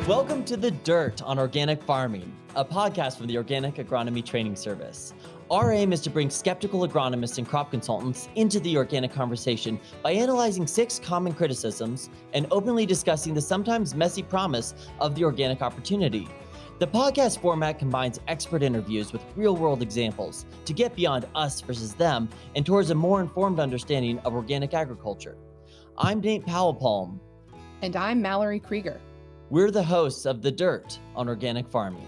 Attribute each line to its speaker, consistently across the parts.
Speaker 1: Welcome to The Dirt on Organic Farming, a podcast from the Organic Agronomy Training Service. Our aim is to bring skeptical agronomists and crop consultants into the organic conversation by analyzing 6 common criticisms and openly discussing the sometimes messy promise of the organic opportunity. The podcast format combines expert interviews with real-world examples to get beyond us versus them and towards a more informed understanding of organic agriculture. I'm Nate Powell-Palm.
Speaker 2: And I'm Mallory Krieger.
Speaker 1: We're the hosts of The Dirt on Organic Farming.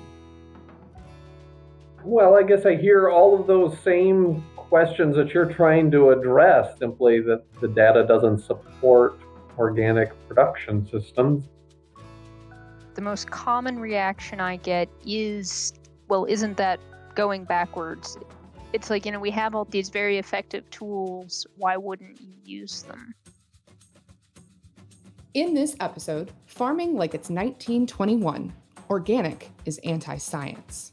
Speaker 3: Well, I guess I hear all of those same questions that you're trying to address, simply that the data doesn't support organic production systems.
Speaker 4: The most common reaction I get is, well, isn't that going backwards? It's like, we have all these very effective tools. Why wouldn't you use them?
Speaker 2: In this episode, farming like it's 1921, organic is anti-science.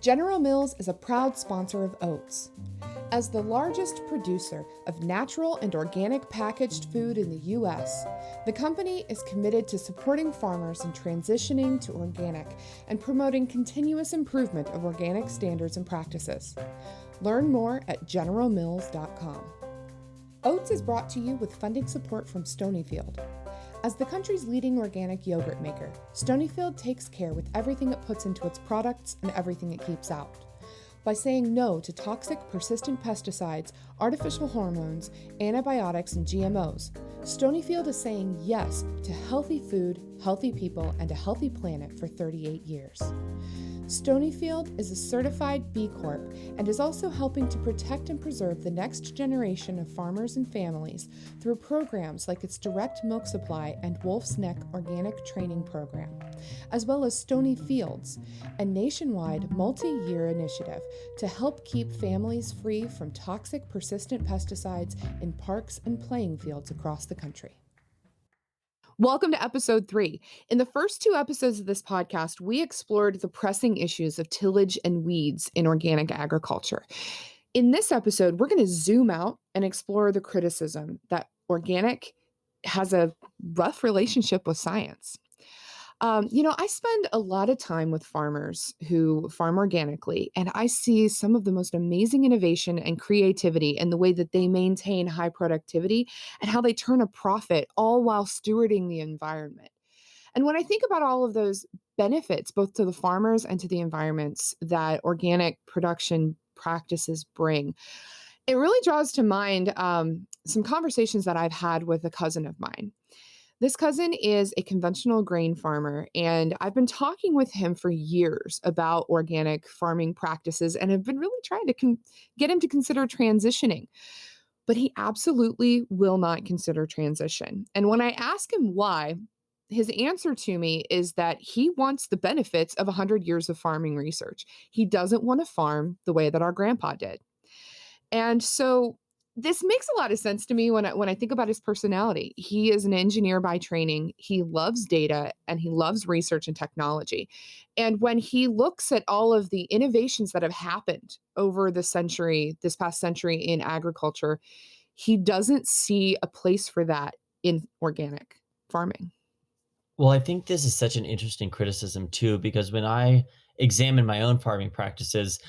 Speaker 2: General Mills is a proud sponsor of oats. As the largest producer of natural and organic packaged food in the U.S., the company is committed to supporting farmers in transitioning to organic and promoting continuous improvement of organic standards and practices. Learn more at generalmills.com. Oats is brought to you with funding support from Stonyfield. As the country's leading organic yogurt maker, Stonyfield takes care with everything it puts into its products and everything it keeps out. By saying no to toxic, persistent pesticides, artificial hormones, antibiotics, and GMOs, Stonyfield is saying yes to healthy food, healthy people, and a healthy planet for 38 years. Stonyfield is a certified B Corp and is also helping to protect and preserve the next generation of farmers and families through programs like its direct milk supply and Wolf's Neck organic training program, as well as Stony Fields, a nationwide multi-year initiative to help keep families free from toxic, persistent pesticides in parks and playing fields across the country. Welcome to episode 3. In the first 2 episodes of this podcast, we explored the pressing issues of tillage and weeds in organic agriculture. In this episode, we're going to zoom out and explore the criticism that organic has a rough relationship with science. I spend a lot of time with farmers who farm organically, and I see some of the most amazing innovation and creativity in the way that they maintain high productivity and how they turn a profit, all while stewarding the environment. And when I think about all of those benefits, both to the farmers and to the environments that organic production practices bring, it really draws to mind some conversations that I've had with a cousin of mine. This cousin is a conventional grain farmer, and I've been talking with him for years about organic farming practices and have been really trying to get him to consider transitioning. But he absolutely will not consider transition. And when I ask him why, his answer to me is that he wants the benefits of 100 years of farming research. He doesn't want to farm the way that our grandpa did. And so this makes a lot of sense to me when I think about his personality. He is an engineer by training. He loves data and he loves research and technology. And when he looks at all of the innovations that have happened over this past century in agriculture, he doesn't see a place for that in organic farming.
Speaker 1: Well, I think this is such an interesting criticism too, because when I examine my own farming practices,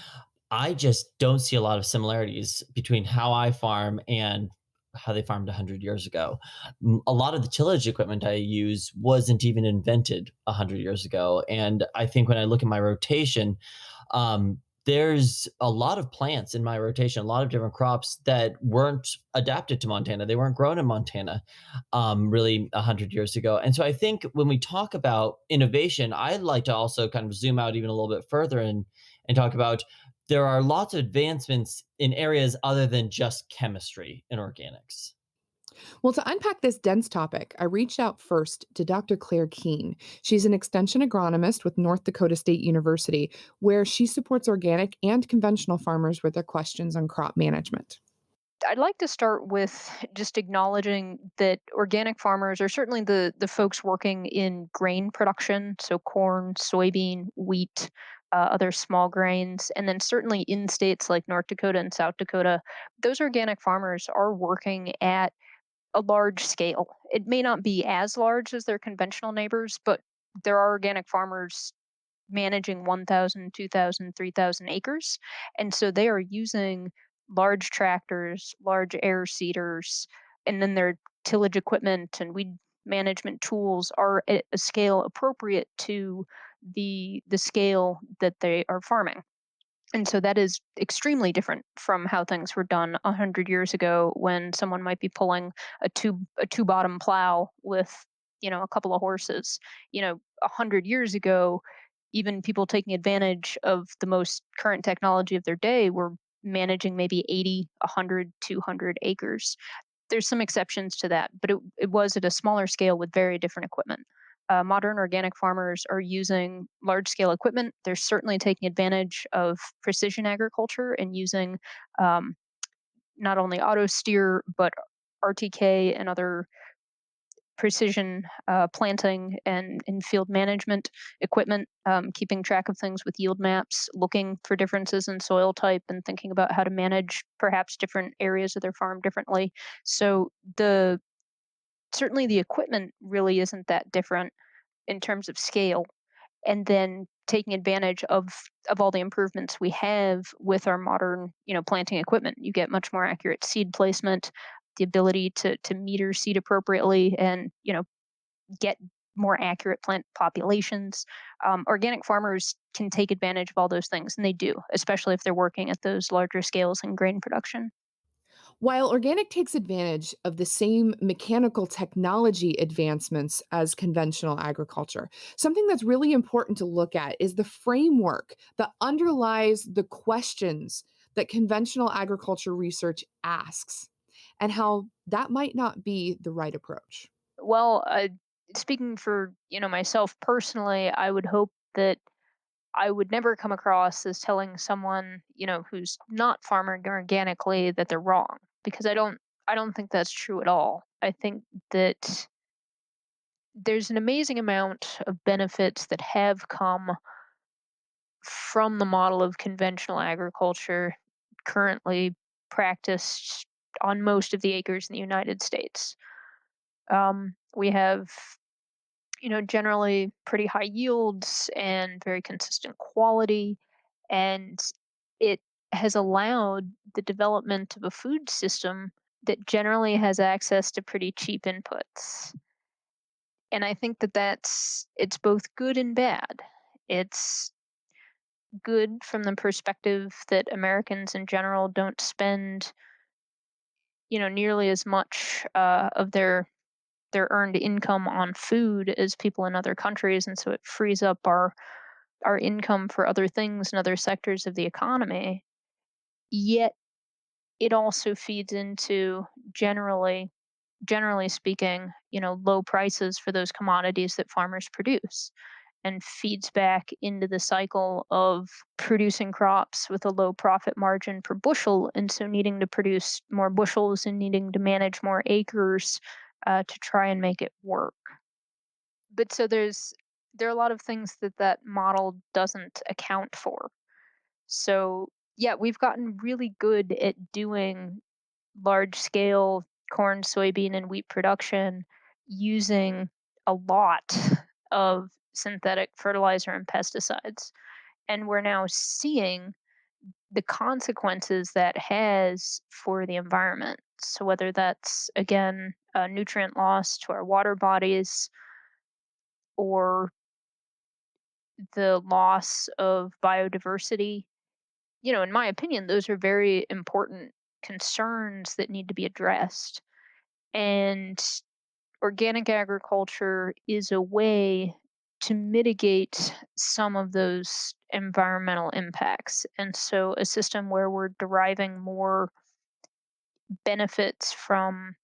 Speaker 1: I just don't see a lot of similarities between how I farm and how they farmed 100 years ago. A lot of the tillage equipment I use wasn't even invented 100 years ago. And I think when I look at my rotation, there's a lot of plants in my rotation, a lot of different crops that weren't adapted to Montana. They weren't grown in Montana really 100 years ago. And so I think when we talk about innovation, I'd like to also kind of zoom out even a little bit further and talk about there are lots of advancements in areas other than just chemistry in organics.
Speaker 2: Well, to unpack this dense topic, I reached out first to Dr. Clair Keene. She's an extension agronomist with North Dakota State University, where she supports organic and conventional farmers with their questions on crop management.
Speaker 4: I'd like to start with just acknowledging that organic farmers are certainly the folks working in grain production, so corn, soybean, wheat, other small grains, and then certainly in states like North Dakota and South Dakota, those organic farmers are working at a large scale. It may not be as large as their conventional neighbors, but there are organic farmers managing 1,000, 2,000, 3,000 acres. And so they are using large tractors, large air seeders, and then their tillage equipment and weed management tools are at a scale appropriate to the scale that they are farming. And so that is extremely different from how things were done 100 years ago, when someone might be pulling a two bottom plow with, a couple of horses. 100 years ago, even people taking advantage of the most current technology of their day were managing maybe 80, 100, 200 acres. There's some exceptions to that, but it was at a smaller scale with very different equipment. Modern organic farmers are using large scale equipment. They're certainly taking advantage of precision agriculture and using um, not only auto steer, but RTK and other precision planting and field management equipment, keeping track of things with yield maps, looking for differences in soil type, and thinking about how to manage perhaps different areas of their farm differently. So the certainly the equipment really isn't that different in terms of scale, and then taking advantage of all the improvements we have with our modern, planting equipment. You get much more accurate seed placement, the ability to meter seed appropriately, and get more accurate plant populations. Organic farmers can take advantage of all those things, and they do, especially if they're working at those larger scales in grain production.
Speaker 2: While organic takes advantage of the same mechanical technology advancements as conventional agriculture, something that's really important to look at is the framework that underlies the questions that conventional agriculture research asks, and how that might not be the right approach.
Speaker 4: Well, speaking for myself personally, I would hope that I would never come across as telling someone, who's not farming organically, that they're wrong, because I don't think that's true at all. I think that there's an amazing amount of benefits that have come from the model of conventional agriculture currently practiced on most of the acres in the United States. We have, generally pretty high yields and very consistent quality, and it has allowed the development of a food system that generally has access to pretty cheap inputs. And I think that it's both good and bad. It's good from the perspective that Americans in general don't spend, nearly as much of their earned income on food as people in other countries, and so it frees up our income for other things and other sectors of the economy. Yet it also feeds into generally speaking, low prices for those commodities that farmers produce, and feeds back into the cycle of producing crops with a low profit margin per bushel, and so needing to produce more bushels and needing to manage more acres to try and make it work. But so there are a lot of things that that model doesn't account for. So yeah, we've gotten really good at doing large scale corn, soybean, and wheat production using a lot of synthetic fertilizer and pesticides. And we're now seeing the consequences that has for the environment. So, whether that's, again, nutrient loss to our water bodies, or the loss of biodiversity, in my opinion, those are very important concerns that need to be addressed. And organic agriculture is a way to mitigate some of those environmental impacts. And so, a system where we're deriving more benefits from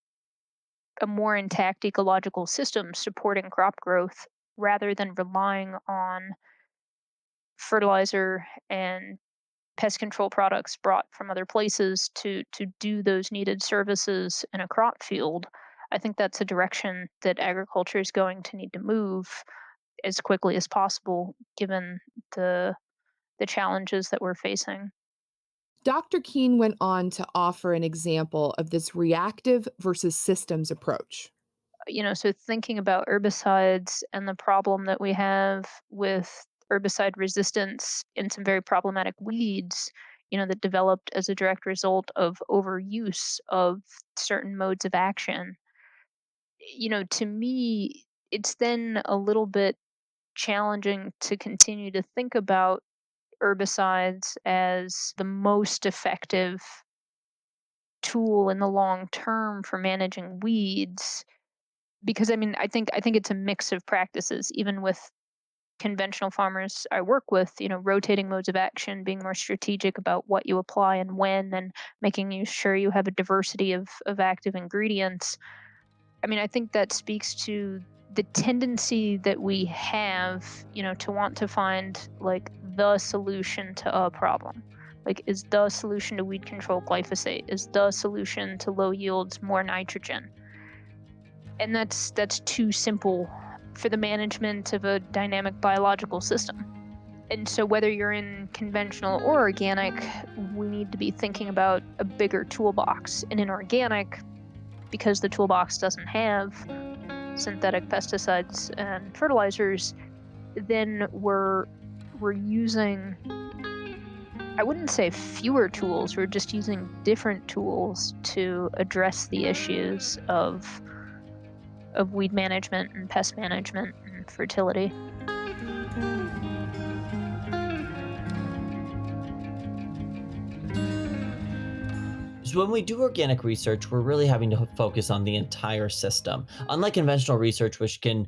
Speaker 4: a more intact ecological system supporting crop growth rather than relying on fertilizer and pest control products brought from other places to do those needed services in a crop field. I think that's a direction that agriculture is going to need to move as quickly as possible, given the challenges that we're facing.
Speaker 2: Dr. Keene went on to offer an example of this reactive versus systems approach.
Speaker 4: So thinking about herbicides and the problem that we have with herbicide resistance in some very problematic weeds, that developed as a direct result of overuse of certain modes of action. To me, it's then a little bit challenging to continue to think about herbicides as the most effective tool in the long term for managing weeds, because I think it's a mix of practices, even with conventional farmers I work with, rotating modes of action, being more strategic about what you apply and when, and making sure you have a diversity of active ingredients. I think that speaks to the tendency that we have, to want to find like the solution to a problem. Like, is the solution to weed control glyphosate? Is the solution to low yields more nitrogen? And that's too simple for the management of a dynamic biological system. And so whether you're in conventional or organic, we need to be thinking about a bigger toolbox. And in organic, because the toolbox doesn't have synthetic pesticides and fertilizers, then we're using, I wouldn't say fewer tools, we're just using different tools to address the issues of weed management and pest management and fertility.
Speaker 1: So when we do organic research, we're really having to focus on the entire system. Unlike conventional research, which can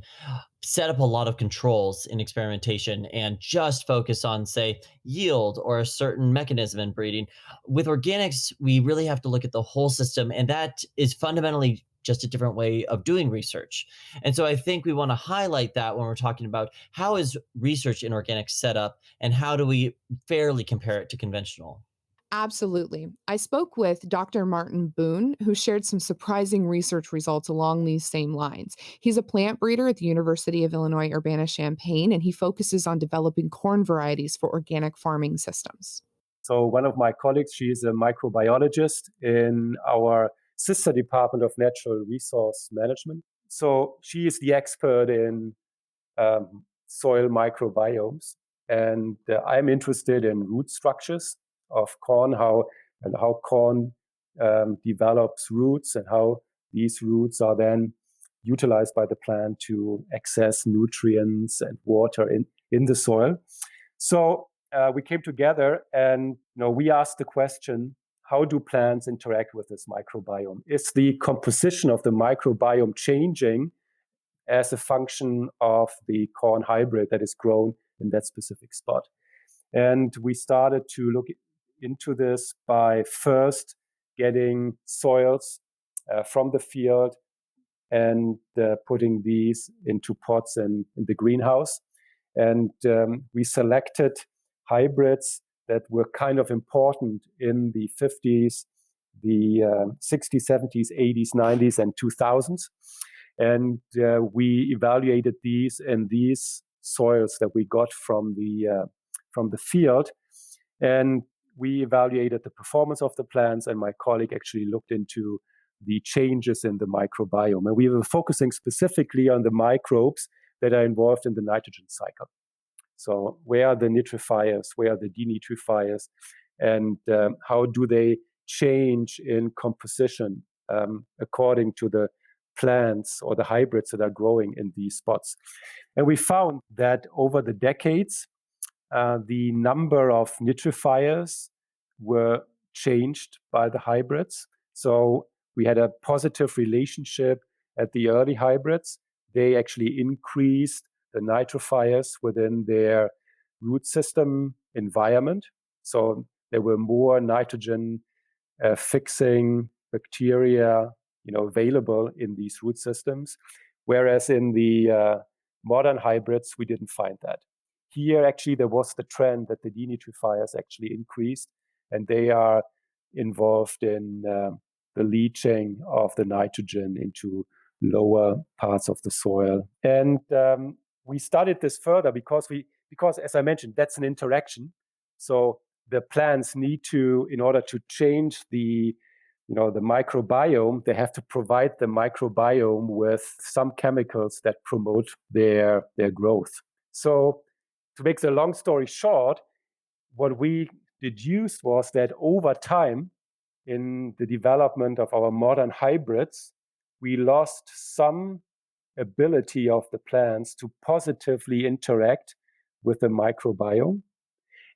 Speaker 1: set up a lot of controls in experimentation and just focus on, say, yield or a certain mechanism in breeding, with organics, we really have to look at the whole system. And that is fundamentally just a different way of doing research. And so I think we want to highlight that when we're talking about how is research in organics set up and how do we fairly compare it to conventional.
Speaker 2: Absolutely. I spoke with Dr. Martin Bohn, who shared some surprising research results along these same lines. He's a plant breeder at the University of Illinois Urbana-Champaign, and he focuses on developing corn varieties for organic farming systems.
Speaker 5: So one of my colleagues, she is a microbiologist in our sister department of natural resource management. So she is the expert in soil microbiomes. And I'm interested in root structures of corn, how corn develops roots and how these roots are then utilized by the plant to access nutrients and water in the soil. So we came together and we asked the question, how do plants interact with this microbiome? Is the composition of the microbiome changing as a function of the corn hybrid that is grown in that specific spot? And we started to look into this by first getting soils from the field and putting these into pots in the greenhouse. And we selected hybrids that were kind of important in the 50s, the 60s, 70s, 80s, 90s, and 2000s. And we evaluated these in these soils that we got from the field. And we evaluated the performance of the plants, and my colleague actually looked into the changes in the microbiome. And we were focusing specifically on the microbes that are involved in the nitrogen cycle. So where are the nitrifiers, where are the denitrifiers, and how do they change in composition according to the plants or the hybrids that are growing in these spots. And we found that over the decades, the number of nitrifiers were changed by the hybrids. So we had a positive relationship at the early hybrids. They actually increased the nitrifiers within their root system environment. So there were more nitrogen fixing bacteria available in these root systems. Whereas in the modern hybrids, we didn't find that. here actually there was the trend that the denitrifiers actually increased, and they are involved in the leaching of the nitrogen into lower parts of the soil. And we studied this further because as I mentioned, that's an interaction. So the plants need to, in order to change the microbiome, they have to provide the microbiome with some chemicals that promote their growth. So to make the long story short, what we deduced was that over time, in the development of our modern hybrids, we lost some ability of the plants to positively interact with the microbiome.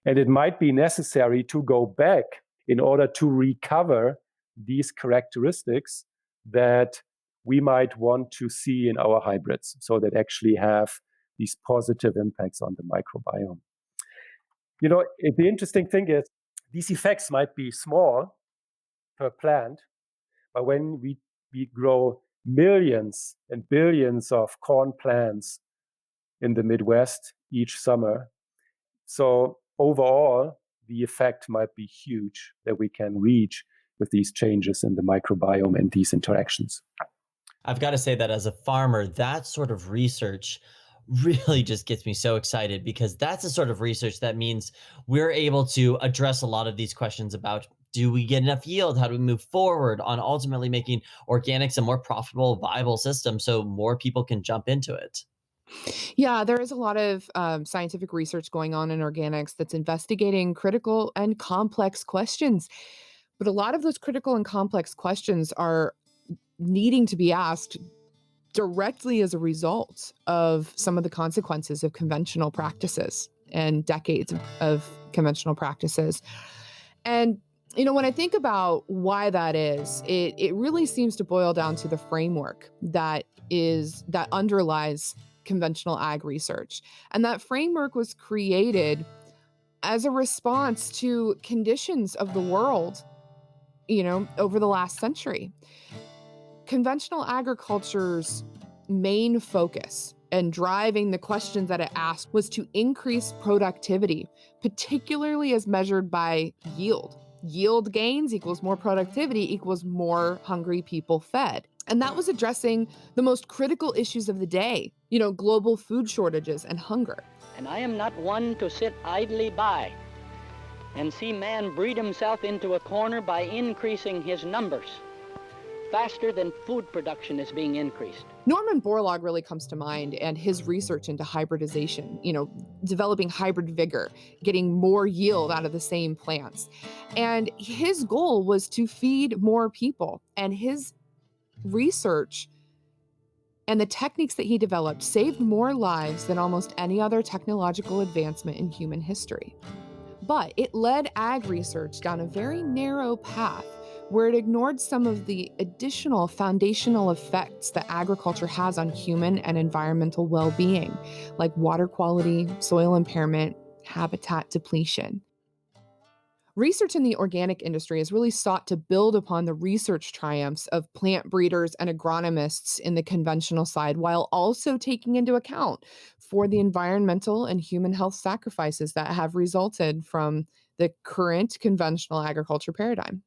Speaker 5: And it might be necessary to go back in order to recover these characteristics that we might want to see in our hybrids, so that actually have these positive impacts on the microbiome. The interesting thing is these effects might be small per plant, but when we grow millions and billions of corn plants in the Midwest each summer, so overall, the effect might be huge that we can reach with these changes in the microbiome and these interactions.
Speaker 1: I've got to say that as a farmer, that sort of research really just gets me so excited, because that's the sort of research that means we're able to address a lot of these questions about, do we get enough yield? How do we move forward on ultimately making organics a more profitable, viable system so more people can jump into it?
Speaker 2: Yeah, there is a lot of scientific research going on in organics that's investigating critical and complex questions. But a lot of those critical and complex questions are needing to be asked directly as a result of some of the consequences of conventional practices and decades of conventional practices. And when I think about why that is, it really seems to boil down to the framework that underlies conventional ag research. And that framework was created as a response to conditions of the world, over the last century. Conventional agriculture's main focus and driving the questions that it asked was to increase productivity, particularly as measured by yield. Yield gains equals more productivity equals more hungry people fed. And that was addressing the most critical issues of the day, global food shortages and hunger.
Speaker 6: And I am not one to sit idly by and see man breed himself into a corner by increasing his numbers faster than food production is being increased.
Speaker 2: Norman Borlaug really comes to mind, and his research into hybridization, developing hybrid vigor, getting more yield out of the same plants. And his goal was to feed more people. And his research and the techniques that he developed saved more lives than almost any other technological advancement in human history. But it led ag research down a very narrow path where it ignored some of the additional foundational effects that agriculture has on human and environmental well-being, like water quality, soil impairment, habitat depletion. Research in the organic industry has really sought to build upon the research triumphs of plant breeders and agronomists in the conventional side, while also taking into account for the environmental and human health sacrifices that have resulted from the current conventional agriculture paradigm.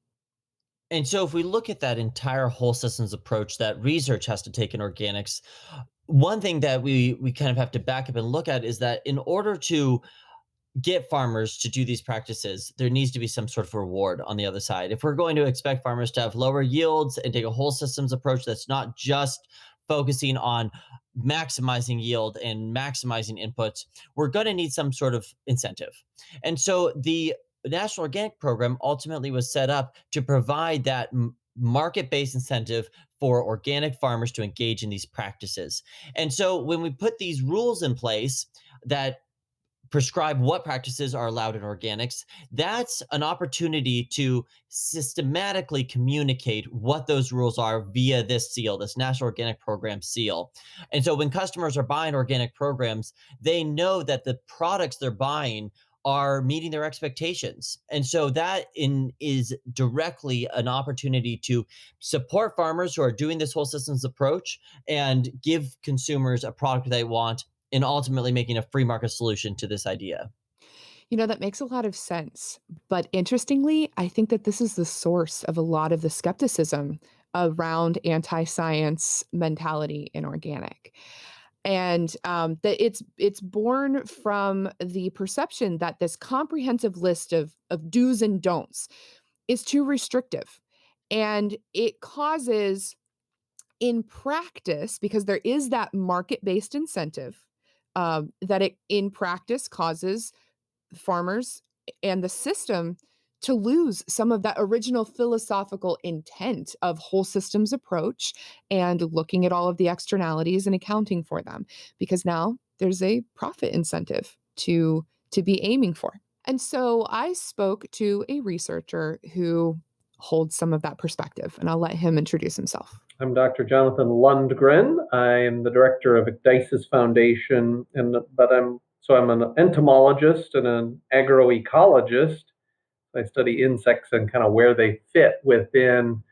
Speaker 1: And so if we look at that entire whole systems approach that research has to take in organics, one thing that we kind of have to back up and look at is that in order to get farmers to do these practices, there needs to be some sort of reward on the other side. If we're going to expect farmers to have lower yields and take a whole systems approach that's not just focusing on maximizing yield and maximizing inputs, we're going to need some sort of incentive. And so the National Organic Program ultimately was set up to provide that market-based incentive for organic farmers to engage in these practices. And so when we put these rules in place that prescribe what practices are allowed in organics, that's an opportunity to systematically communicate what those rules are via this seal, this National Organic Program seal. And so when customers are buying organic programs, they know that the products they're buying are meeting their expectations. And so that is directly an opportunity to support farmers who are doing this whole systems approach and give consumers a product they want in ultimately making a free market solution to this idea?
Speaker 2: That makes a lot of sense. But interestingly, I think that this is the source of a lot of the skepticism around anti science mentality in organic. And that it's born from the perception that this comprehensive list of do's and don'ts is too restrictive. And it causes, in practice, because there is that market based incentive, that it in practice causes farmers and the system to lose some of that original philosophical intent of whole systems approach and looking at all of the externalities and accounting for them, because now there's a profit incentive to be aiming for. And so I spoke to a researcher who holds some of that perspective, and I'll let him introduce himself.
Speaker 3: I'm Dr. Jonathan Lundgren. I'm the director of Ecdysis Foundation, I'm an entomologist and an agroecologist. I study insects and kind of where they fit within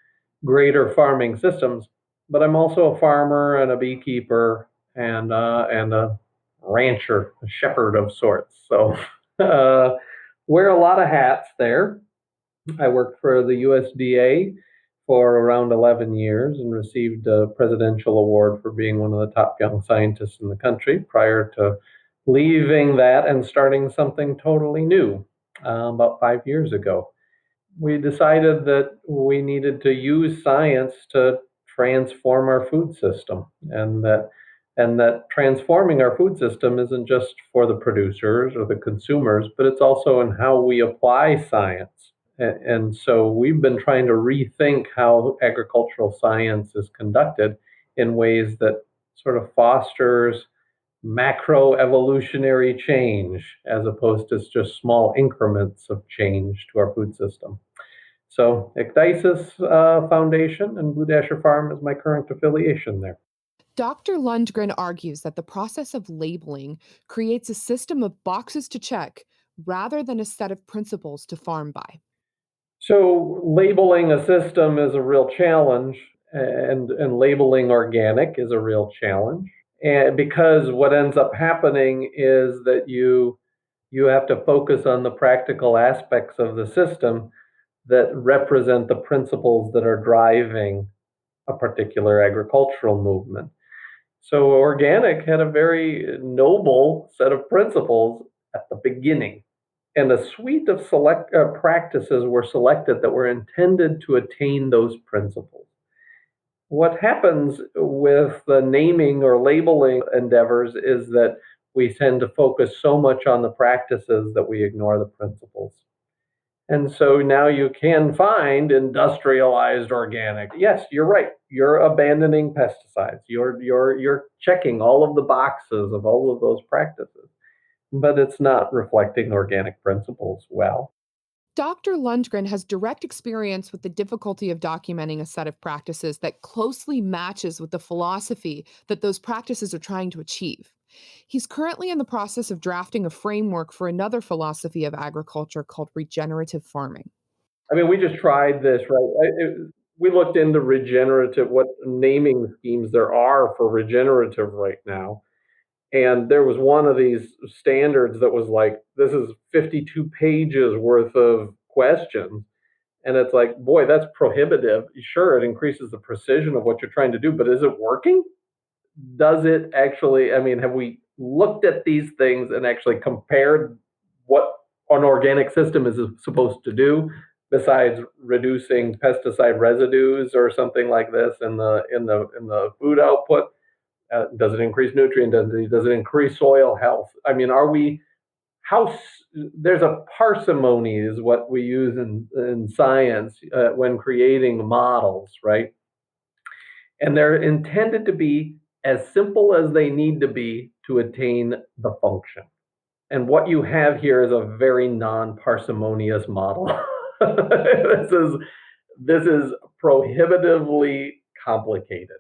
Speaker 3: greater farming systems. But I'm also a farmer and a beekeeper and a rancher, a shepherd of sorts. So wear a lot of hats there. I worked for the USDA for around 11 years and received a presidential award for being one of the top young scientists in the country prior to leaving that and starting something totally new about 5 years ago. We decided that we needed to use science to transform our food system, and that transforming our food system isn't just for the producers or the consumers, but it's also in how we apply science. And so we've been trying to rethink how agricultural science is conducted in ways that sort of fosters macro evolutionary change as opposed to just small increments of change to our food system. So Ecdysis Foundation and Blue Dasher Farm is my current affiliation there.
Speaker 2: Dr. Lundgren argues that the process of labeling creates a system of boxes to check rather than a set of principles to farm by.
Speaker 3: So labeling a system is a real challenge, and labeling organic is a real challenge. And because what ends up happening is that you have to focus on the practical aspects of the system that represent the principles that are driving a particular agricultural movement. So organic had a very noble set of principles at the beginning, and a suite of select practices were selected that were intended to attain those principles. What happens with the naming or labeling endeavors is that we tend to focus so much on the practices that we ignore the principles. And so now you can find industrialized organic. Yes, you're right. You're abandoning pesticides. You're checking all of the boxes of all of those practices, but it's not reflecting organic principles well.
Speaker 2: Dr. Lundgren has direct experience with the difficulty of documenting a set of practices that closely matches with the philosophy that those practices are trying to achieve. He's currently in the process of drafting a framework for another philosophy of agriculture called regenerative farming.
Speaker 3: I mean, we just tried this, right? We looked into regenerative, what naming schemes there are for regenerative right now. And there was one of these standards that was like, this is 52 pages worth of questions. And it's like, boy, that's prohibitive. Sure, it increases the precision of what you're trying to do, but is it working? Does it actually, I mean, have we looked at these things and actually compared what an organic system is supposed to do besides reducing pesticide residues or something like this in the food output? Does it increase nutrient density? Does it increase soil health? I mean, are we how there's a parsimony is what we use in science when creating models, right? And they're intended to be as simple as they need to be to attain the function. And what you have here is a very non-parsimonious model. This is prohibitively complicated,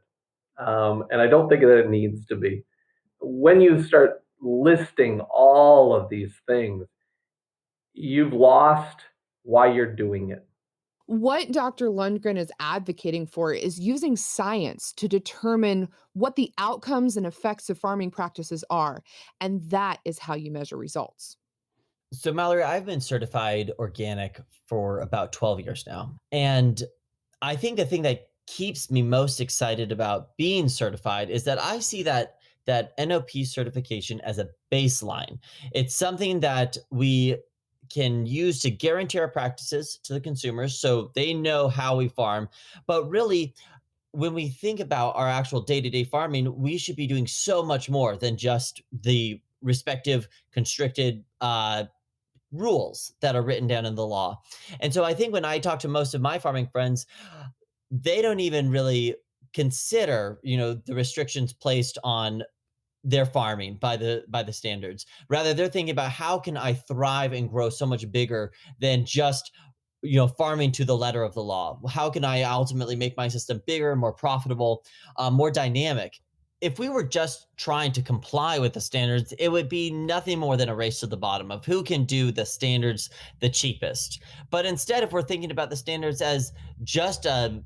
Speaker 3: and I don't think that it needs to be. When you start listing all of these things, you've lost why you're doing it.
Speaker 2: What Dr. Lundgren is advocating for is using science to determine what the outcomes and effects of farming practices are, and that is how you measure results.
Speaker 1: So, Mallory, I've been certified organic for about 12 years now. And I think the thing that keeps me most excited about being certified is that I see that NOP certification as a baseline. It's something that we can use to guarantee our practices to the consumers so they know how we farm. But really, when we think about our actual day-to-day farming, we should be doing so much more than just the respective constricted rules that are written down in the law. And so I think when I talk to most of my farming friends, they don't even really consider, the restrictions placed on their farming by the standards. Rather, they're thinking about how can I thrive and grow so much bigger than just farming to the letter of the law. How can I ultimately make my system bigger, more profitable, more dynamic? If we were just trying to comply with the standards, it would be nothing more than a race to the bottom of who can do the standards the cheapest. But instead, if we're thinking about the standards as just a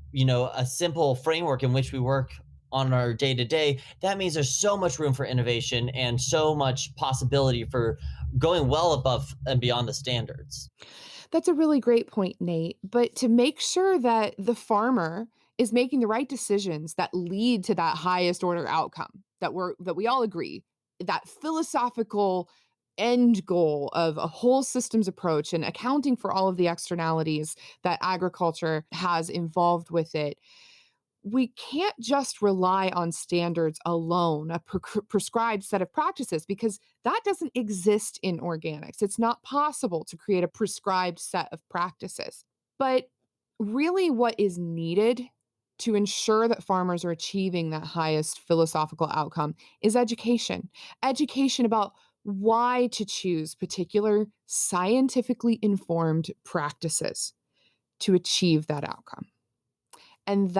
Speaker 1: simple framework in which we work on our day to day, that means there's so much room for innovation and so much possibility for going well above and beyond the standards.
Speaker 2: That's a really great point, Nate. But to make sure that the farmer is making the right decisions that lead to that highest order outcome that we all agree, that philosophical end goal of a whole systems approach and accounting for all of the externalities that agriculture has involved with it, we can't just rely on standards alone, a prescribed set of practices, because that doesn't exist in organics. It's not possible to create a prescribed set of practices. But really, what is needed to ensure that farmers are achieving that highest philosophical outcome is education. Education about why to choose particular scientifically informed practices to achieve that outcome. And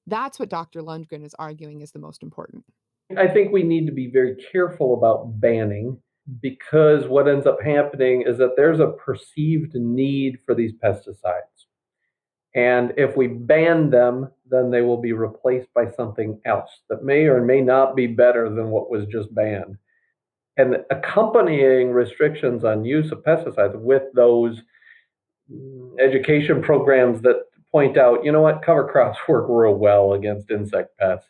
Speaker 2: that's what Dr. Lundgren is arguing is the most important.
Speaker 3: I think we need to be very careful about banning because what ends up happening is that there's a perceived need for these pesticides. And if we ban them, then they will be replaced by something else that may or may not be better than what was just banned. And accompanying restrictions on use of pesticides with those education programs that point out, you know what, cover crops work real well against insect pests,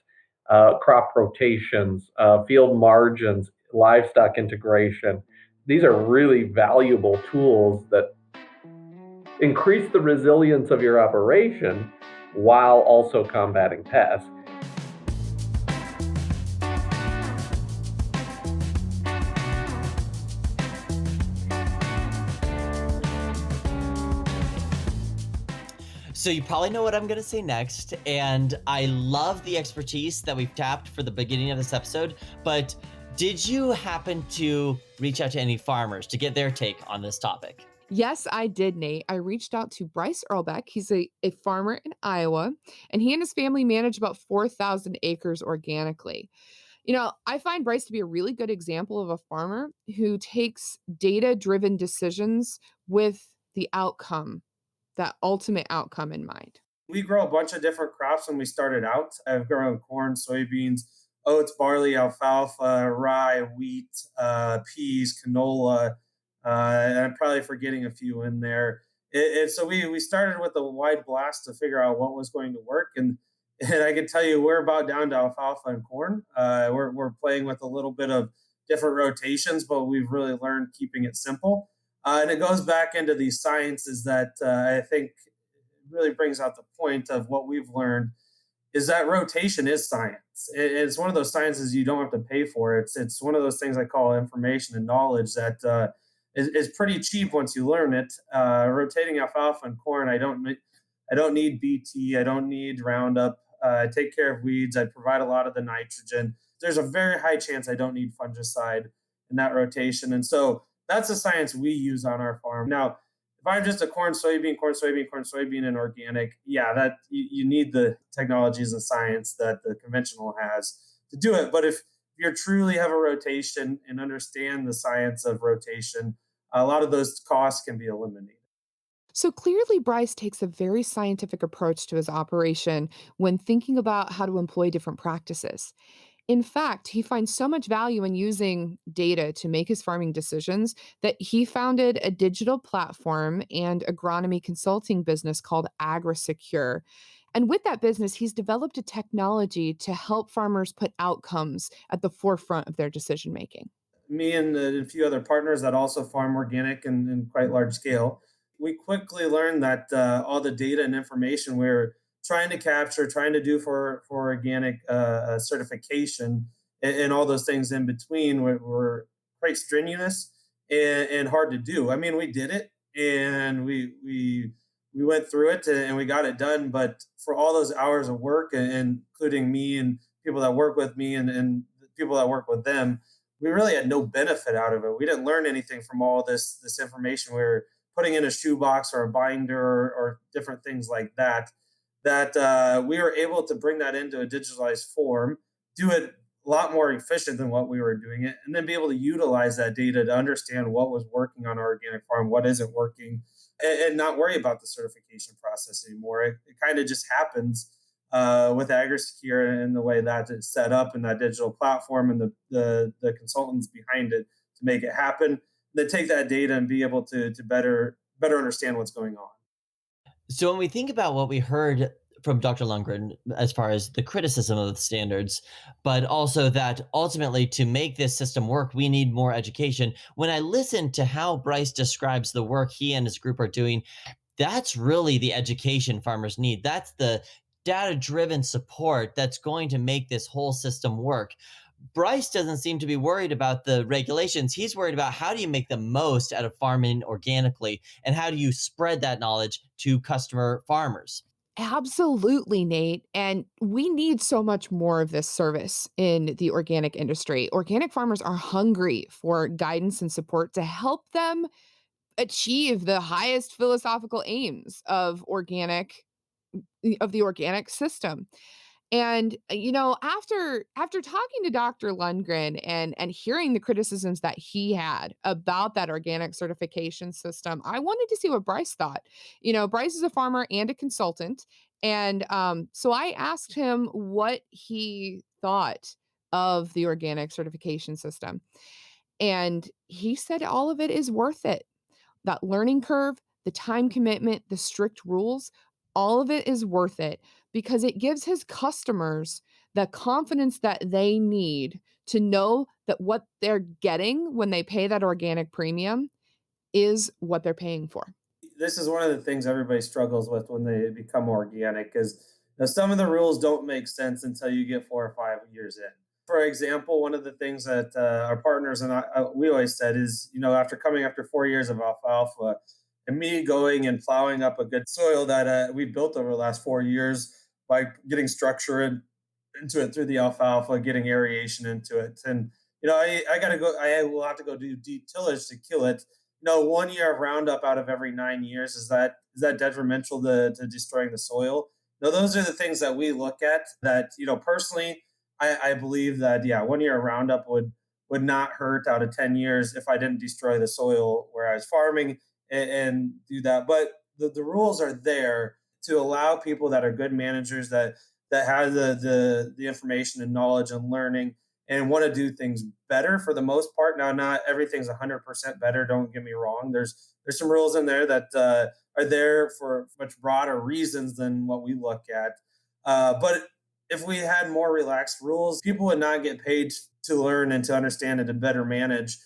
Speaker 3: crop rotations, field margins, livestock integration. These are really valuable tools that increase the resilience of your operation while also combating pests.
Speaker 1: So you probably know what I'm going to say next, and I love the expertise that we've tapped for the beginning of this episode, but did you happen to reach out to any farmers to get their take on this topic?
Speaker 2: Yes, I did, Nate. I reached out to Bryce Irlbeck. He's a farmer in Iowa, and he and his family manage about 4,000 acres organically. I find Bryce to be a really good example of a farmer who takes data driven decisions with the outcome, that ultimate outcome in mind.
Speaker 7: We grow a bunch of different crops when we started out. I've grown corn, soybeans, oats, barley, alfalfa, rye, wheat, peas, canola, and I'm probably forgetting a few in there. So we started with a wide blast to figure out what was going to work, and I can tell you we're about down to alfalfa and corn. We're playing with a little bit of different rotations, but we've really learned keeping it simple. And it goes back into these sciences that I think really brings out the point of what we've learned is that rotation is science. It's one of those sciences you don't have to pay for. It's one of those things I call information and knowledge that is pretty cheap once you learn it. Rotating alfalfa and corn, I don't need BT, I don't need Roundup. I take care of weeds. I provide a lot of the nitrogen. There's a very high chance I don't need fungicide in that rotation, and so that's the science we use on our farm. Now, if I'm just a corn, soybean, corn, soybean, and organic, yeah, that you need the technologies and science that the conventional has to do it. But if you truly have a rotation and understand the science of rotation, a lot of those costs can be eliminated.
Speaker 2: So clearly, Bryce takes a very scientific approach to his operation when thinking about how to employ different practices. In fact, he finds so much value in using data to make his farming decisions that he founded a digital platform and agronomy consulting business called AgriSecure. And with that business, he's developed a technology to help farmers put outcomes at the forefront of their decision making.
Speaker 7: Me and a few other partners that also farm organic in quite large scale, we quickly learned that all the data and information we're trying to capture, trying to do for organic certification, and all those things in between were quite strenuous and hard to do. I mean, we did it and we went through it and we got it done. But for all those hours of work, and including me and people that work with me and people that work with them, we really had no benefit out of it. We didn't learn anything from all this information we were putting in a shoebox or a binder or different things like that. That we were able to bring that into a digitalized form, do it a lot more efficient than what we were doing it, and then be able to utilize that data to understand what was working on our organic farm, what isn't working, and not worry about the certification process anymore. It kind of just happens with AgriSecure and the way that it's set up and that digital platform and the consultants behind it to make it happen. Then take that data and be able to better understand what's going on.
Speaker 1: So when we think about what we heard from Dr. Lundgren as far as the criticism of the standards, but also that ultimately to make this system work, we need more education. When I listen to how Bryce describes the work he and his group are doing, that's really the education farmers need. That's the data driven support that's going to make this whole system work. Bryce doesn't seem to be worried about the regulations. He's worried about how do you make the most out of farming organically and how do you spread that knowledge to customer farmers.
Speaker 2: Absolutely, Nate. And we need so much more of this service in the organic industry. Organic farmers are hungry for guidance and support to help them achieve the highest philosophical aims of the organic system. And, after talking to Dr. Lundgren and hearing the criticisms that he had about that organic certification system, I wanted to see what Bryce thought. Bryce is a farmer and a consultant, and so I asked him what he thought of the organic certification system, and he said all of it is worth it. That learning curve, the time commitment, the strict rules, all of it is worth it because it gives his customers the confidence that they need to know that what they're getting when they pay that organic premium is what they're paying for.
Speaker 7: This is one of the things everybody struggles with when they become organic is some of the rules don't make sense until you get 4 or 5 years in. For example, one of the things that our partners and we always said is, after coming after 4 years of alfalfa and me going and plowing up a good soil that we built over the last 4 years by getting structure into it through the alfalfa, getting aeration into it. And, I got to go, I will have to go do deep tillage to kill it. 1 year of Roundup out of every 9 years, is that detrimental to destroying the soil? No, those are the things that we look at that, personally, I believe that, yeah, 1 year of Roundup would not hurt out of 10 years if I didn't destroy the soil where I was farming and do that. But the rules are there to allow people that are good managers that have the information and knowledge and learning and want to do things better for the most part. Now, not everything's 100% better. Don't get me wrong. There's some rules in there that are there for much broader reasons than what we look at. But if we had more relaxed rules, people would not get paid to learn and to understand and to better manage.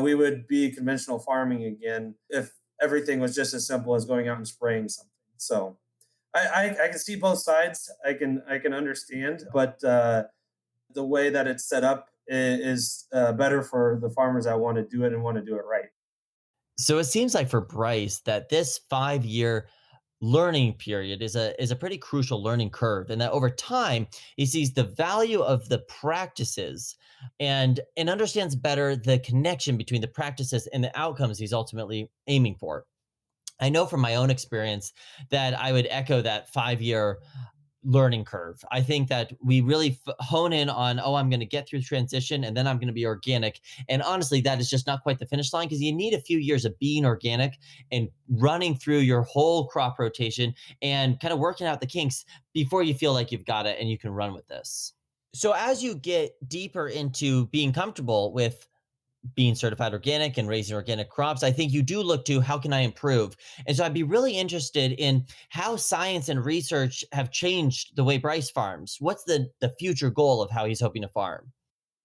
Speaker 7: We would be conventional farming again if everything was just as simple as going out and spraying something. So I can see both sides. I can understand, but the way that it's set up is better for the farmers that want to do it and want to do it right.
Speaker 1: So it seems like for Bryce that this 5 year learning period is a pretty crucial learning curve, and that over time he sees the value of the practices and understands better the connection between the practices and the outcomes he's ultimately aiming for. I know from my own experience that I would echo that 5 year learning curve. I think that we really hone in on, oh, I'm going to get through transition and then I'm going to be organic. And honestly, that is just not quite the finish line because you need a few years of being organic and running through your whole crop rotation and kind of working out the kinks before you feel like you've got it and you can run with this. So as you get deeper into being comfortable with being certified organic and raising organic crops, I think you do look to how can I improve? And so I'd be really interested in how science and research have changed the way Bryce farms. What's the future goal of how he's hoping to farm?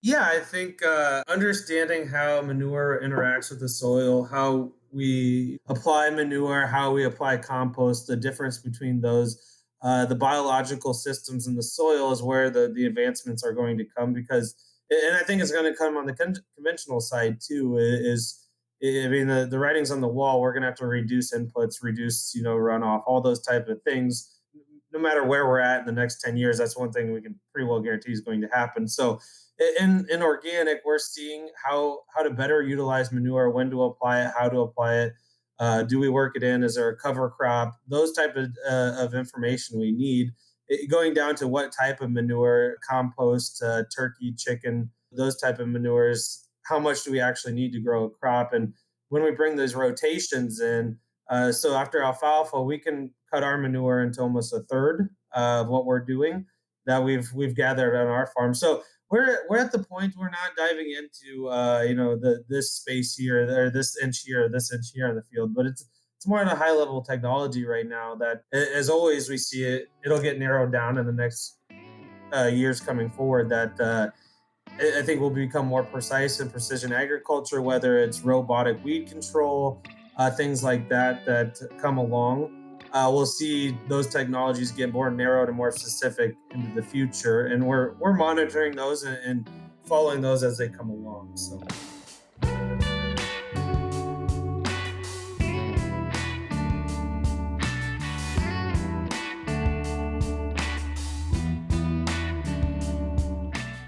Speaker 7: Yeah, I think understanding how manure interacts with the soil, how we apply manure, how we apply compost, the difference between those, the biological systems in the soil is where the advancements are going to come because, and I think it's going to come on the conventional side too, I mean, the writing's on the wall. We're going to have to reduce inputs, reduce, runoff, all those type of things. No matter where we're at in the next 10 years, that's one thing we can pretty well guarantee is going to happen. So, in organic, we're seeing how to better utilize manure, when to apply it, how to apply it. Do we work it in? Is there a cover crop? Those type of information we need. Going down to what type of manure, compost, turkey, chicken, those type of manures. How much do we actually need to grow a crop? And when we bring those rotations in, so after alfalfa, we can cut our manure into almost a third of what we're doing that we've gathered on our farm. So we're at the point we're not diving into the this space here or this inch here or this inch here in the field, but it's more on a high level technology right now that as always we see it'll get narrowed down in the next years coming forward that I think will become more precise in precision agriculture, whether it's robotic weed control, things like that come along. We'll see those technologies get more narrowed and more specific into the future, and we're monitoring those and following those as they come along. So.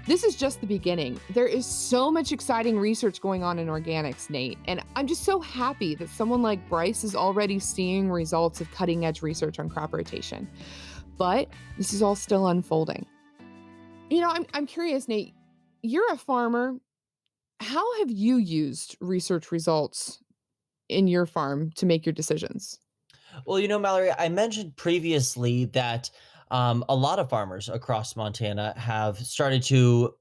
Speaker 2: This is just the beginning. There is so much exciting research going on in organics, Nate, and I'm just so happy that someone like Bryce is already seeing results of cutting edge research on crop rotation. But this is all still unfolding. I'm curious, Nate, you're a farmer. How have you used research results in your farm to make your decisions?
Speaker 1: Well, Mallory, I mentioned previously that a lot of farmers across Montana have started to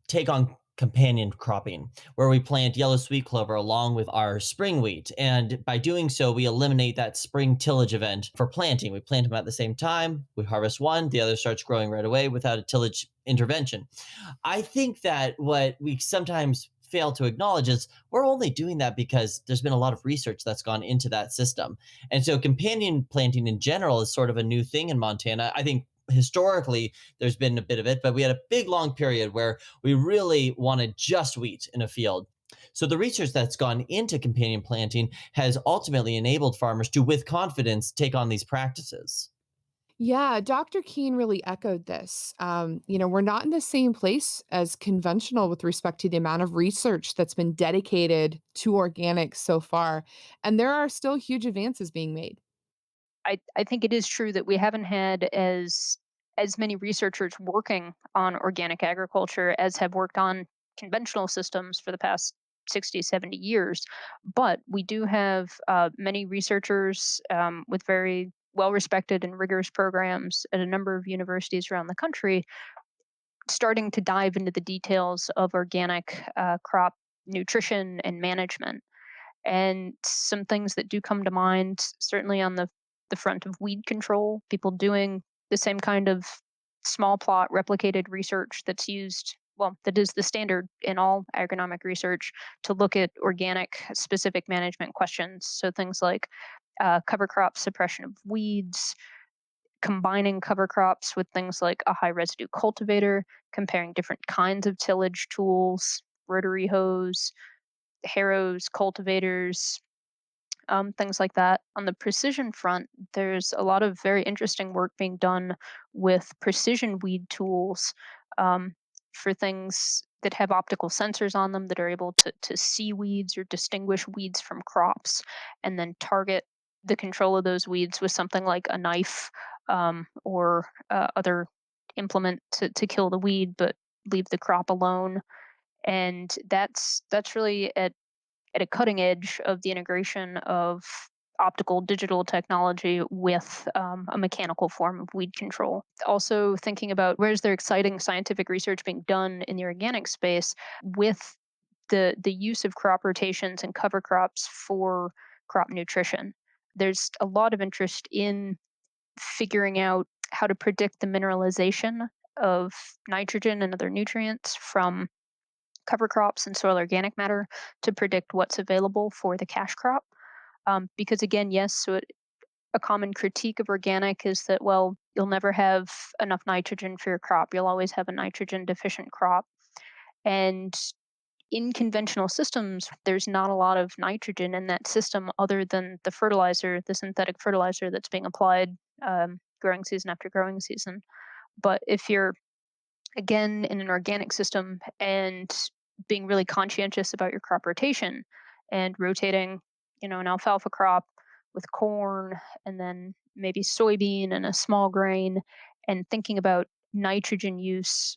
Speaker 1: take on companion cropping, where we plant yellow sweet clover along with our spring wheat. And by doing so, we eliminate that spring tillage event for planting. We plant them at the same time, we harvest one, the other starts growing right away without a tillage intervention. I think that what we sometimes fail to acknowledge is we're only doing that because there's been a lot of research that's gone into that system. And so companion planting in general is sort of a new thing in Montana. I think historically there's been a bit of it, but we had a big long period where we really wanted just wheat in a field. So the research that's gone into companion planting has ultimately enabled farmers to, with confidence, take on these practices.
Speaker 2: Yeah, Dr. Keene really echoed this. We're not in the same place as conventional with respect to the amount of research that's been dedicated to organics so far. And there are still huge advances being made.
Speaker 4: I think it is true that we haven't had as many researchers working on organic agriculture as have worked on conventional systems for the past 60, 70 years. But we do have many researchers with very well respected and rigorous programs at a number of universities around the country starting to dive into the details of organic crop nutrition and management. And some things that do come to mind, certainly on the front of weed control, people doing the same kind of small plot replicated research that's used, well, that is the standard in all agronomic research to look at organic specific management questions. So things like cover crop suppression of weeds, combining cover crops with things like a high residue cultivator, comparing different kinds of tillage tools, rotary hoes, harrows, cultivators, things like that. On the precision front, there's a lot of very interesting work being done with precision weed tools for things that have optical sensors on them that are able to see weeds or distinguish weeds from crops and then target the control of those weeds with something like a knife or other implement to kill the weed, but leave the crop alone. And that's really at a cutting edge of the integration of optical digital technology with a mechanical form of weed control. Also, thinking about where's there exciting scientific research being done in the organic space with the use of crop rotations and cover crops for crop nutrition. There's a lot of interest in figuring out how to predict the mineralization of nitrogen and other nutrients from cover crops and soil organic matter to predict what's available for the cash crop. Because again, yes, a common critique of organic is that, well, you'll never have enough nitrogen for your crop. You'll always have a nitrogen deficient crop. And in conventional systems, there's not a lot of nitrogen in that system other than the fertilizer, the synthetic fertilizer that's being applied growing season after growing season. But if you're again in an organic system and being really conscientious about your crop rotation and rotating, an alfalfa crop with corn and then maybe soybean and a small grain, and thinking about nitrogen use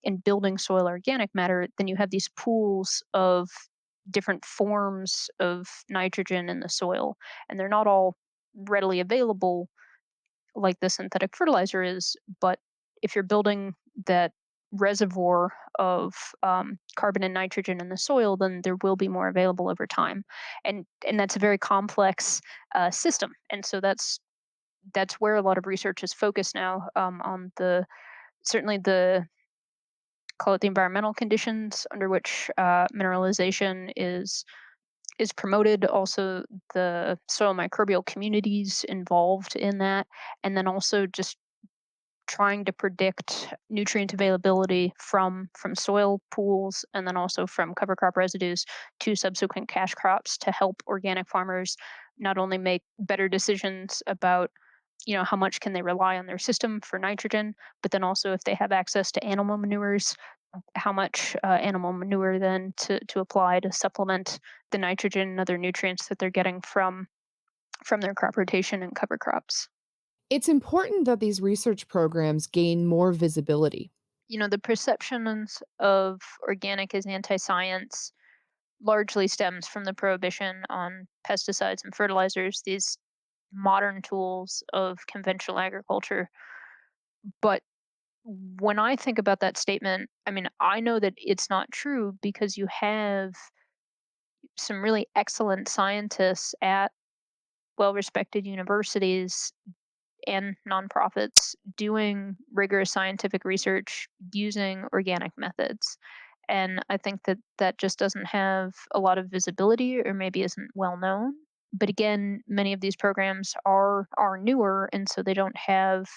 Speaker 4: in building soil organic matter, then you have these pools of different forms of nitrogen in the soil, and they're not all readily available like the synthetic fertilizer is. But if you're building that reservoir of carbon and nitrogen in the soil, then there will be more available over time, and that's a very complex system. And so that's where a lot of research is focused now, on the certainly the call it the environmental conditions under which mineralization is promoted, also the soil microbial communities involved in that, and then also just trying to predict nutrient availability from soil pools and then also from cover crop residues to subsequent cash crops to help organic farmers not only make better decisions about how much can they rely on their system for nitrogen, but then also if they have access to animal manures, how much animal manure then to apply to supplement the nitrogen and other nutrients that they're getting from their crop rotation and cover crops.
Speaker 2: It's important that these research programs gain more visibility.
Speaker 4: The perceptions of organic as anti-science largely stems from the prohibition on pesticides and fertilizers, these modern tools of conventional agriculture. But when I think about that statement, I mean, I know that it's not true because you have some really excellent scientists at well respected universities and nonprofits doing rigorous scientific research using organic methods. And I think that that just doesn't have a lot of visibility or maybe isn't well known. But again, many of these programs are newer, and so they don't have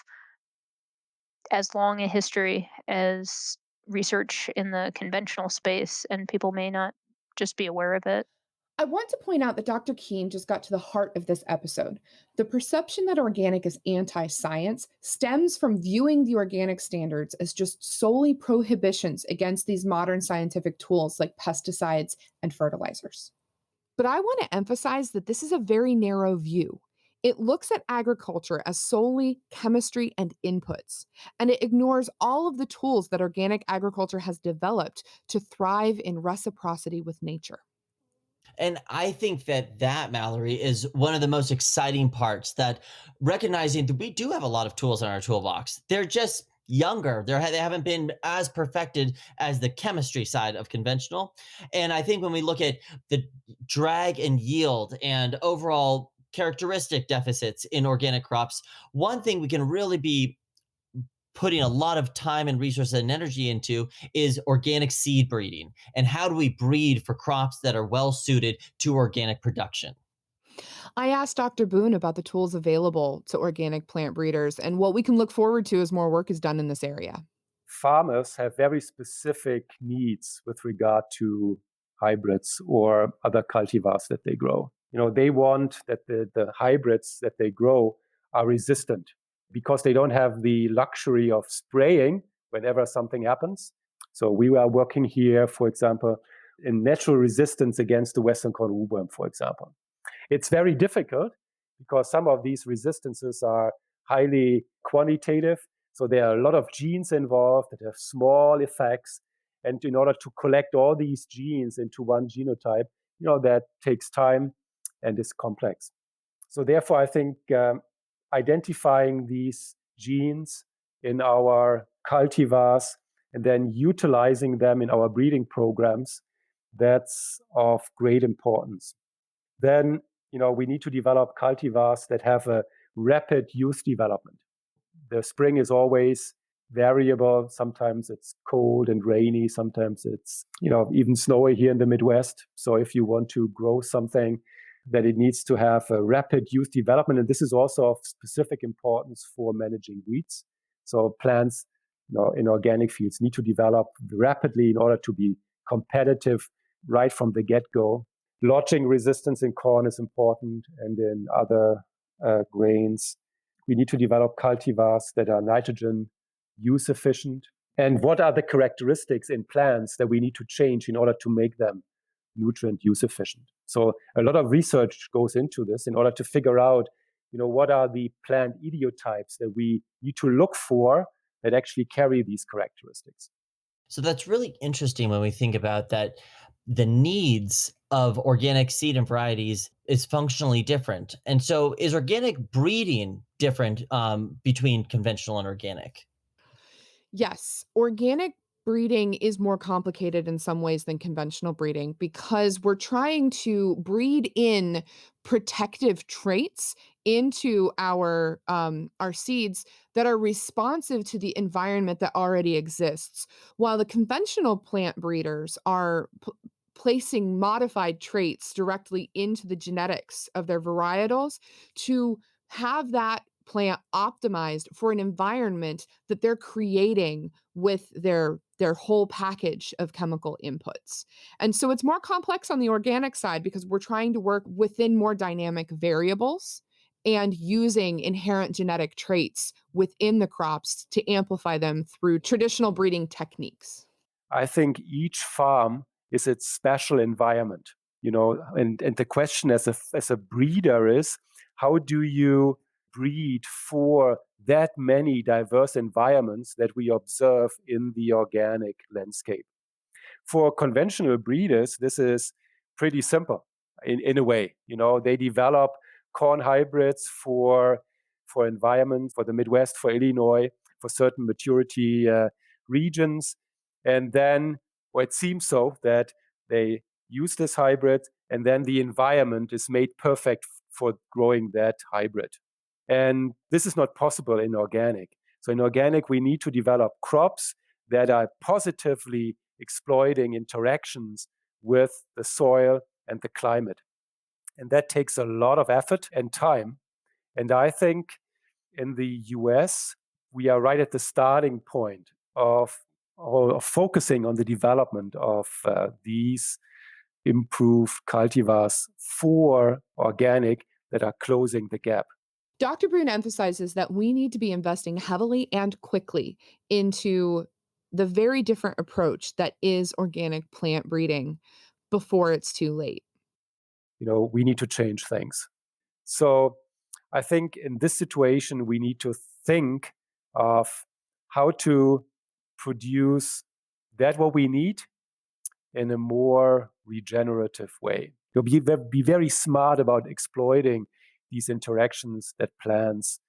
Speaker 4: as long a history as research in the conventional space, and people may not just be aware of it.
Speaker 2: I want to point out that Dr. Keene just got to the heart of this episode. The perception that organic is anti science stems from viewing the organic standards as just solely prohibitions against these modern scientific tools like pesticides and fertilizers. But I want to emphasize that this is a very narrow view. It looks at agriculture as solely chemistry and inputs, and it ignores all of the tools that organic agriculture has developed to thrive in reciprocity with nature.
Speaker 1: And I think that Mallory is one of the most exciting parts, that recognizing that we do have a lot of tools in our toolbox. They're just younger. They haven't been as perfected as the chemistry side of conventional. And I think when we look at the drag and yield and overall characteristic deficits in organic crops, one thing we can really be putting a lot of time and resources and energy into is organic seed breeding. And how do we breed for crops that are well suited to organic production?
Speaker 2: I asked Dr. Bohn about the tools available to organic plant breeders and what we can look forward to as more work is done in this area.
Speaker 5: Farmers have very specific needs with regard to hybrids or other cultivars that they grow. They want that the hybrids that they grow are resistant because they don't have the luxury of spraying whenever something happens. So we are working here, for example, in natural resistance against the Western corn rootworm, for example. It's very difficult because some of these resistances are highly quantitative. So there are a lot of genes involved that have small effects. And in order to collect all these genes into one genotype, that takes time and is complex. So therefore, I think identifying these genes in our cultivars and then utilizing them in our breeding programs, that's of great importance. Then, we need to develop cultivars that have a rapid youth development. The spring is always variable. Sometimes it's cold and rainy. Sometimes it's, even snowy here in the Midwest. So if you want to grow something, that it needs to have a rapid youth development. And this is also of specific importance for managing weeds. So plants, in organic fields need to develop rapidly in order to be competitive right from the get-go. Lodging resistance in corn is important, and in other grains. We need to develop cultivars that are nitrogen use efficient. And what are the characteristics in plants that we need to change in order to make them nutrient use efficient? So a lot of research goes into this in order to figure out, what are the plant idiotypes that we need to look for that actually carry these characteristics.
Speaker 1: So that's really interesting when we think about that. The needs of organic seed and varieties is functionally different. And so is organic breeding different between conventional and organic?
Speaker 2: Yes, organic breeding is more complicated in some ways than conventional breeding because we're trying to breed in protective traits into our seeds that are responsive to the environment that already exists, while the conventional plant breeders are placing modified traits directly into the genetics of their varietals to have that plant optimized for an environment that they're creating with their whole package of chemical inputs. And so it's more complex on the organic side because we're trying to work within more dynamic variables and using inherent genetic traits within the crops to amplify them through traditional breeding techniques.
Speaker 5: I think each farm is its special environment, and the question as a breeder is, how do you breed for that many diverse environments that we observe in the organic landscape? For conventional breeders, this is pretty simple in a way. They develop corn hybrids for environments, for the Midwest, for Illinois, for certain maturity regions. And then, well, it seems so that they use this hybrid, and then the environment is made perfect for growing that hybrid. And this is not possible in organic. So in organic, we need to develop crops that are positively exploiting interactions with the soil and the climate. And that takes a lot of effort and time. And I think in the US, we are right at the starting point of focusing on the development of these improved cultivars for organic that are closing the gap.
Speaker 2: Dr. Bohn emphasizes that we need to be investing heavily and quickly into the very different approach that is organic plant breeding before it's too late.
Speaker 5: We need to change things. So I think in this situation, we need to think of how to produce that what we need in a more regenerative way. Be very smart about exploiting these interactions that plants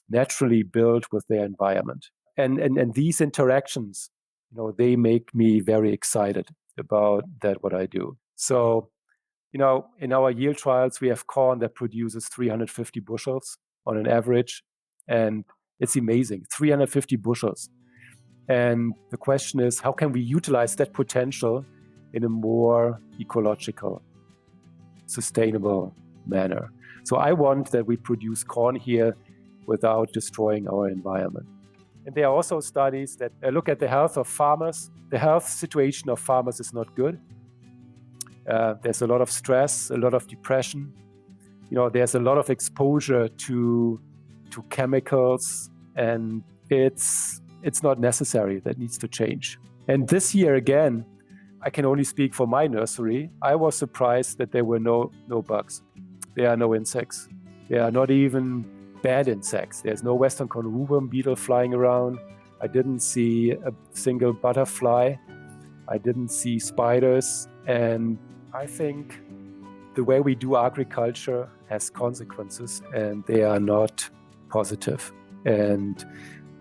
Speaker 5: naturally build with their environment. And these interactions, they make me very excited about what I do. So, in our yield trials, we have corn that produces 350 bushels on an average, and it's amazing, 350 bushels. And the question is, how can we utilize that potential in a more ecological, sustainable manner? So I want that we produce corn here without destroying our environment. And there are also studies that look at the health of farmers. The health situation of farmers is not good. There's a lot of stress, a lot of depression. There's a lot of exposure to chemicals, and it's not necessary. That needs to change. And this year again, I can only speak for my nursery. I was surprised that there were no bugs. There are no insects. There are not even bad insects. There's no western cone rootworm beetle flying around. I didn't see a single butterfly. I didn't see spiders. And I think the way we do agriculture has consequences, and they are not positive. And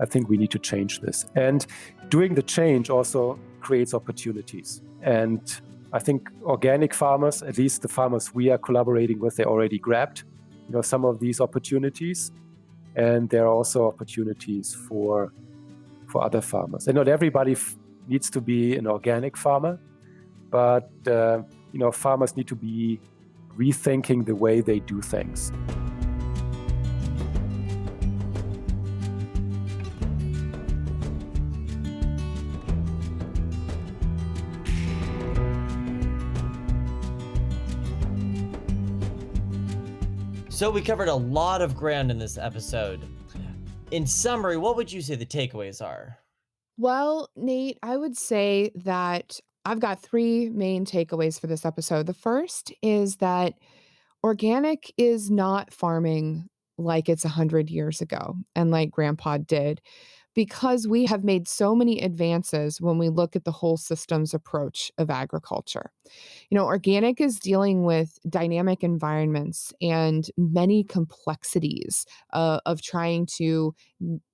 Speaker 5: I think we need to change this. And doing the change also creates opportunities. And I think organic farmers, at least the farmers we are collaborating with, they already grabbed, some of these opportunities. And there are also opportunities for other farmers. And not everybody needs to be an organic farmer, but farmers need to be rethinking the way they do things.
Speaker 1: So we covered a lot of ground in this episode. In summary, what would you say the takeaways are?
Speaker 2: Well, Nate, I would say that I've got 3 main takeaways for this episode. The first is that organic is not farming like it's 100 years ago and like Grandpa did, because we have made so many advances when we look at the whole systems approach of agriculture. Organic is dealing with dynamic environments and many complexities of trying to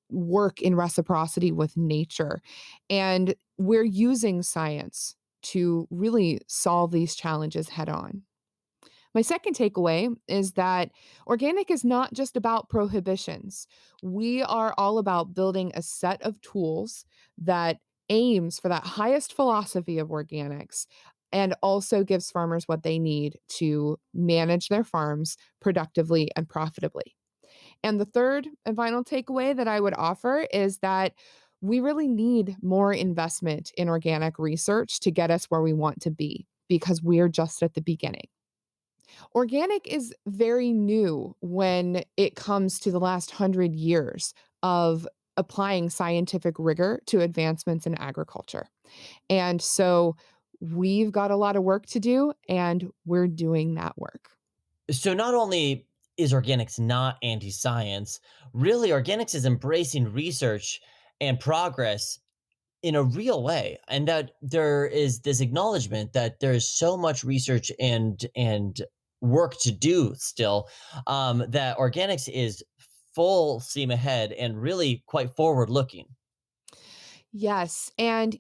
Speaker 2: work in reciprocity with nature. And we're using science to really solve these challenges head on. My second takeaway is that organic is not just about prohibitions. We are all about building a set of tools that aims for that highest philosophy of organics and also gives farmers what they need to manage their farms productively and profitably. And the third and final takeaway that I would offer is that we really need more investment in organic research to get us where we want to be, because we're just at the beginning. Organic is very new when it comes to the last 100 years of applying scientific rigor to advancements in agriculture. And so we've got a lot of work to do, and we're doing that work.
Speaker 1: So not only is organics not anti-science, really organics is embracing research and progress in a real way, and that there is this acknowledgement that there is so much research and work to do still, that organics is full steam ahead and really quite forward looking.
Speaker 2: Yes. And,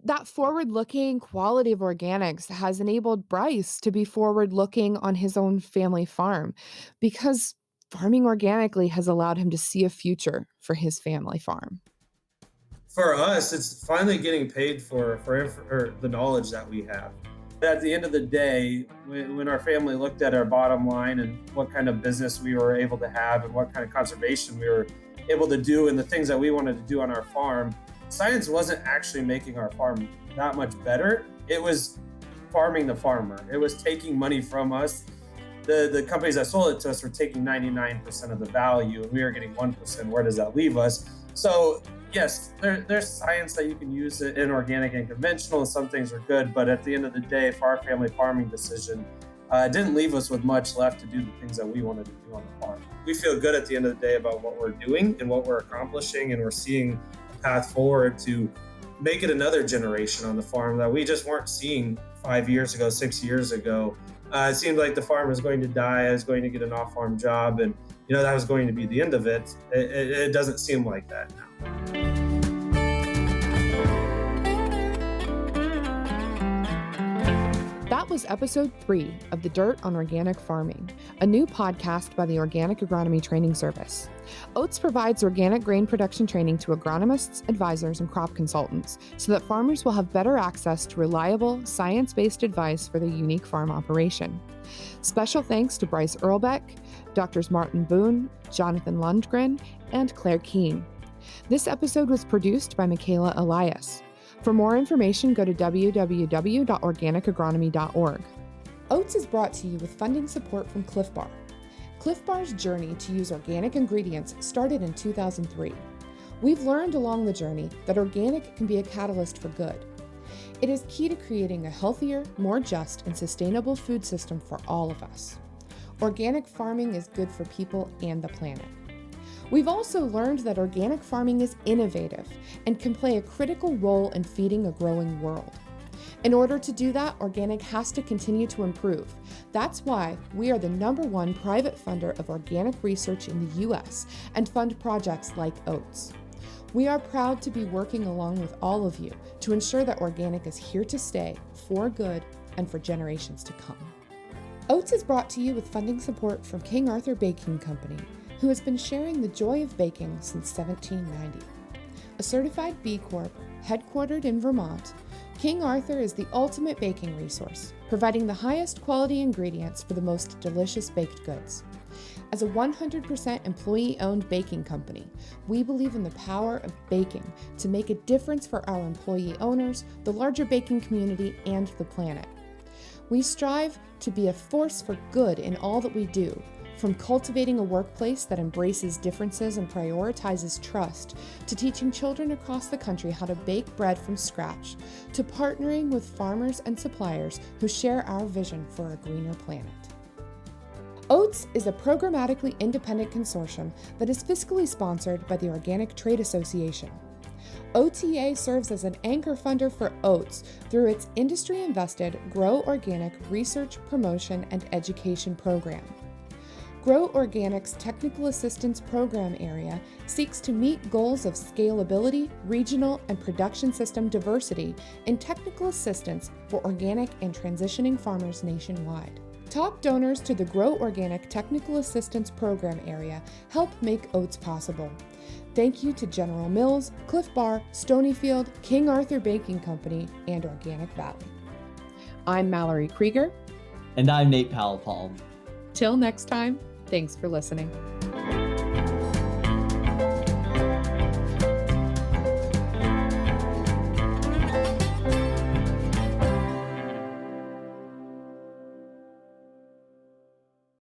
Speaker 2: that forward looking quality of organics has enabled Bryce to be forward looking on his own family farm, because farming organically has allowed him to see a future for his family farm.
Speaker 7: For us, it's finally getting paid for the knowledge that we have. At the end of the day, when our family looked at our bottom line and what kind of business we were able to have and what kind of conservation we were able to do and the things that we wanted to do on our farm, science wasn't actually making our farm that much better. It was farming the farmer. It was taking money from us. The companies that sold it to us were taking 99% of the value, and we were getting 1%. Where does that leave us? So yes, there's science that you can use in organic and conventional, and some things are good, but at the end of the day, for our family farming decision, it didn't leave us with much left to do the things that we wanted to do on the farm. We feel good at the end of the day about what we're doing and what we're accomplishing, and we're seeing a path forward to make it another generation on the farm that we just weren't seeing 5 years ago, 6 years ago. It seemed like the farm was going to die. I was going to get an off-farm job, and that was going to be the end of it. It doesn't seem like that now.
Speaker 2: That was episode 3 of The Dirt on Organic Farming, a new podcast by the Organic Agronomy Training Service. OATS provides organic grain production training to agronomists, advisors, and crop consultants so that farmers will have better access to reliable, science-based advice for their unique farm operation. Special thanks to Bryce Irlbeck, Drs. Martin Bohn, Jonathan Lundgren, and Clair Keene. This episode was produced by Michaela Elias. For more information, go to www.organicagronomy.org. OATS is brought to you with funding support from Cliff Bar. Cliff Bar's journey to use organic ingredients started in 2003. We've learned along the journey that organic can be a catalyst for good. It is key to creating a healthier, more just, and sustainable food system for all of us. Organic farming is good for people and the planet. We've also learned that organic farming is innovative and can play a critical role in feeding a growing world. In order to do that, organic has to continue to improve. That's why we are the #1 private funder of organic research in the US and fund projects like oats. We are proud to be working along with all of you to ensure that organic is here to stay for good and for generations to come. Oats is brought to you with funding support from King Arthur Baking Company, who has been sharing the joy of baking since 1790. A certified B Corp, headquartered in Vermont, King Arthur is the ultimate baking resource, providing the highest quality ingredients for the most delicious baked goods. As a 100% employee-owned baking company, we believe in the power of baking to make a difference for our employee owners, the larger baking community, and the planet. We strive to be a force for good in all that we do, from cultivating a workplace that embraces differences and prioritizes trust, to teaching children across the country how to bake bread from scratch, to partnering with farmers and suppliers who share our vision for a greener planet. Oats is a programmatically independent consortium that is fiscally sponsored by the Organic Trade Association. OTA serves as an anchor funder for oats through its industry-invested Grow Organic research, promotion, and education program. Grow Organic's Technical Assistance Program area seeks to meet goals of scalability, regional, and production system diversity in technical assistance for organic and transitioning farmers nationwide. Top donors to the Grow Organic Technical Assistance Program area help make oats possible. Thank you to General Mills, Cliff Bar, Stonyfield, King Arthur Baking Company, and Organic Valley. I'm Mallory Krieger.
Speaker 1: And I'm Nate Powell-Palm.
Speaker 2: Till next time, thanks for listening.